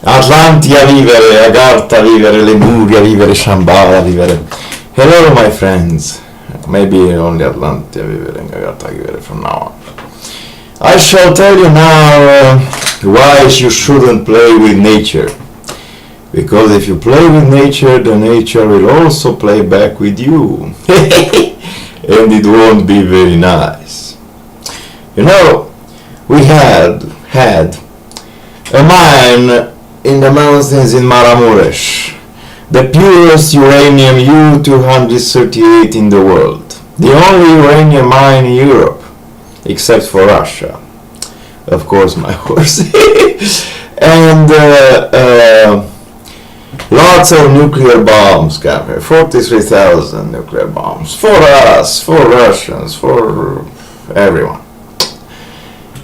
Atlantia vivere, Agartha vivere, Lemuria vivere, Shambhala vivere. Hello my friends. Maybe only Atlantia vivere and Agartha vivere from now on. I shall tell you now why you shouldn't play with nature. Because if you play with nature, the nature will also play back with you. And it won't be very nice. You know, we had a mine in the mountains in Maramuresh, the purest uranium U-238 in the world, the only uranium mine in Europe, except for Russia, of course, my horse. And lots of nuclear bombs came here, 43,000 nuclear bombs, for us, for Russians, for everyone,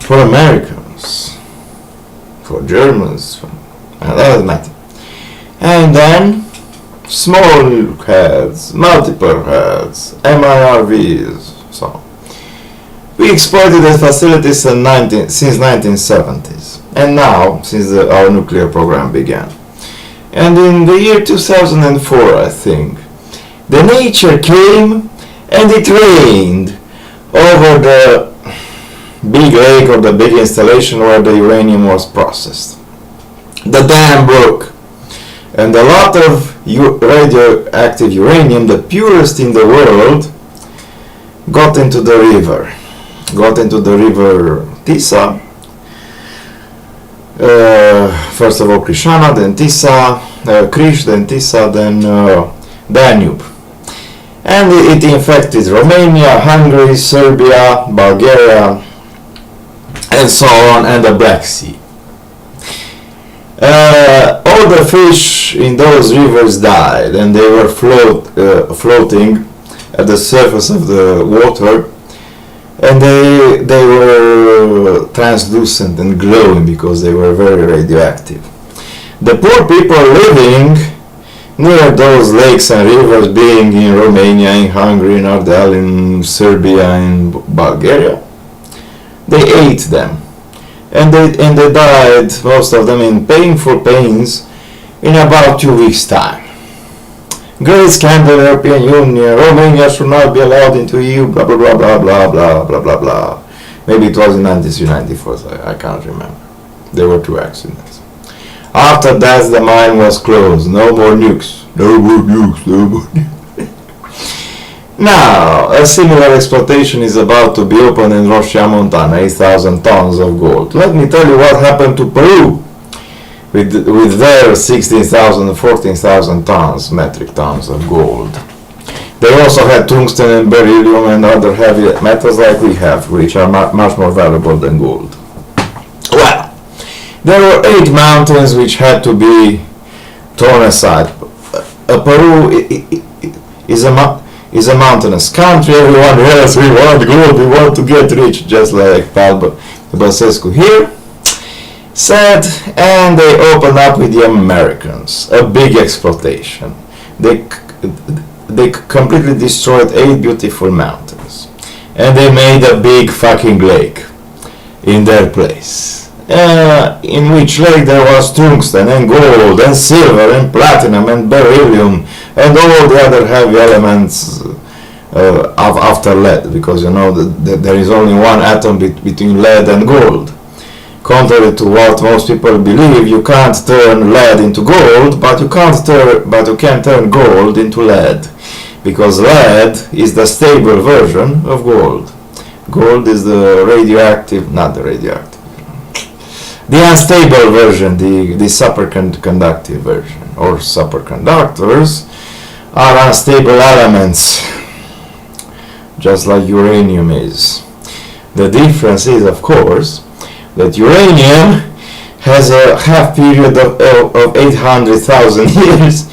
for Americans, for Germans, that doesn't matter. And then small nuke heads, multiple heads, MIRVs, so on. We exploited the facilities since 1970s, and now since our nuclear program began. And in the year 2004, I think, the nature came and it rained over the big lake or the big installation where the uranium was processed. The dam broke, and a lot of radioactive uranium, the purest in the world, got into the river Tisa. First of all Krishna, then Tisa, Krish, then Tisa, then Danube. And it infected Romania, Hungary, Serbia, Bulgaria, and so on, and the Black Sea. All the fish in those rivers died, and they were floating at the surface of the water, and they were translucent and glowing because they were very radioactive. The poor people living near those lakes and rivers, being in Romania, in Hungary, in Ardel, in Serbia, in Bulgaria, they ate them. And they died, most of them, in painful pains in about 2 weeks' time. Great scandal, European Union, Romania should not be allowed into EU, blah blah blah blah blah blah blah blah blah. Maybe it was in 93, 94, I can't remember. There were 2 accidents. After that, the mine was closed. No more nukes. No more nukes. No more nukes. Now, a similar exploitation is about to be opened in Roșia Montana, 8,000 tons of gold. Let me tell you what happened to Peru with their 16,000, 14,000 tons, metric tons of gold. They also had tungsten and beryllium and other heavy metals like we have, which are much more valuable than gold. Well, there were 8 mountains which had to be torn aside. Peru is a mountainous country. Everyone else, we want gold, we want to get rich, just like Paul Basescu here said, and they opened up with the Americans, a big exploitation. They completely destroyed 8 beautiful mountains, and they made a big fucking lake in their place, in which lake there was tungsten and gold and silver and platinum and beryllium and all the other heavy elements after lead, because you know that there is only one atom between lead and gold. Contrary to what most people believe, you can't turn lead into gold, but you can turn gold into lead, because lead is the stable version of gold. Gold is the unstable version, the superconductive version, or superconductors are unstable elements, just like uranium is. The difference is, of course, that uranium has a half period of 800,000 years,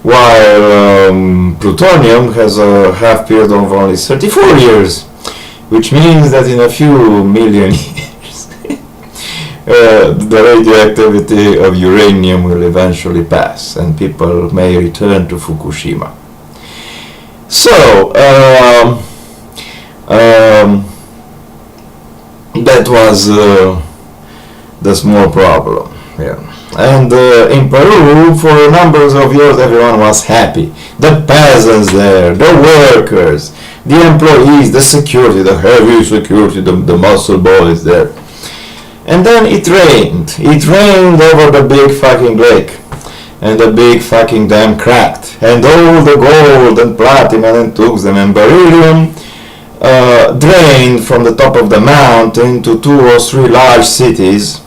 while plutonium has a half period of only 34 years, which means that in a few million years the radioactivity of uranium will eventually pass and people may return to Fukushima. So that was the small problem. Yeah. And in Peru, for numbers of years, everyone was happy. The peasants there, the workers, the employees, the security, the heavy security, the muscle boys there. And then it rained. It rained over the big fucking lake. And the big fucking dam cracked. And all the gold and platinum and tungsten and beryllium drained from the top of the mountain to 2 or 3 large cities.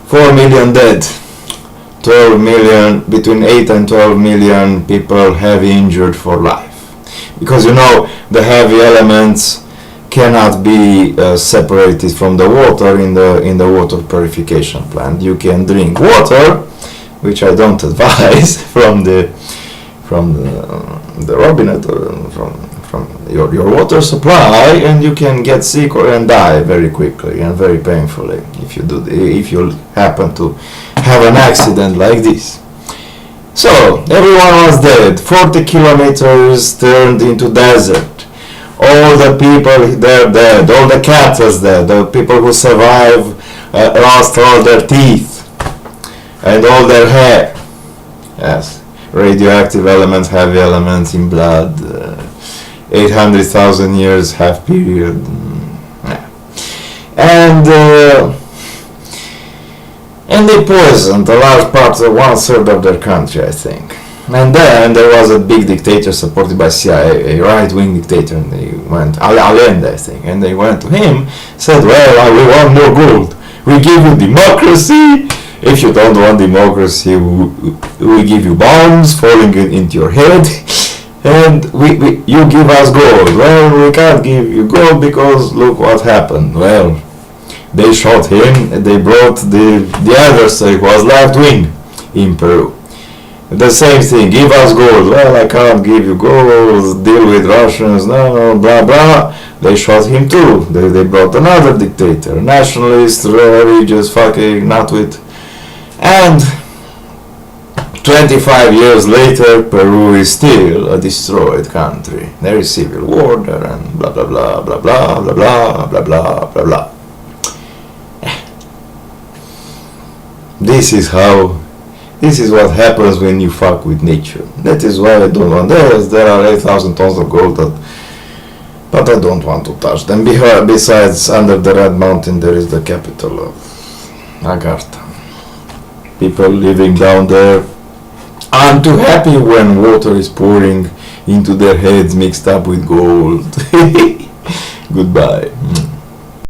4 million dead. 12 million, between 8 and 12 million people heavy injured for life. Because you know, the heavy elements cannot be separated from the water in the water purification plant. You can drink water, which I don't advise, from the robinet, from your water supply, and you can get sick and die very quickly and very painfully if you happen to have an accident like this. So everyone was dead. 40 kilometers turned into desert. All the people they're dead. All the cattle dead. The people who survived lost all their teeth and all their hair. Yes, radioactive elements, heavy elements in blood. 800,000 years half period. Yeah. And they poisoned a large part of 1/3 of their country, I think. And then there was a big dictator supported by CIA, a right-wing dictator, and they went, Allende, I think, and they went to him, said, well, we want more gold. We give you democracy. If you don't want democracy, we give you bombs falling into your head. And you give us gold. Well, we can't give you gold because look what happened. Well, they shot him and they brought the adversary who was left-wing in Peru. The same thing, give us gold. Well, I can't give you gold, deal with Russians, no, blah, blah. They shot him too. They brought another dictator, nationalist, religious, fucking nutwit. And 25 years later, Peru is still a destroyed country. There is civil war there and blah blah blah blah blah blah blah blah blah blah blah. This is what happens when you fuck with nature. That is why I don't want this. There are 8,000 tons of gold, but I don't want to touch them. Besides, under the Red Mountain, there is the capital of Agartha. People living down there aren't too happy when water is pouring into their heads mixed up with gold. Goodbye.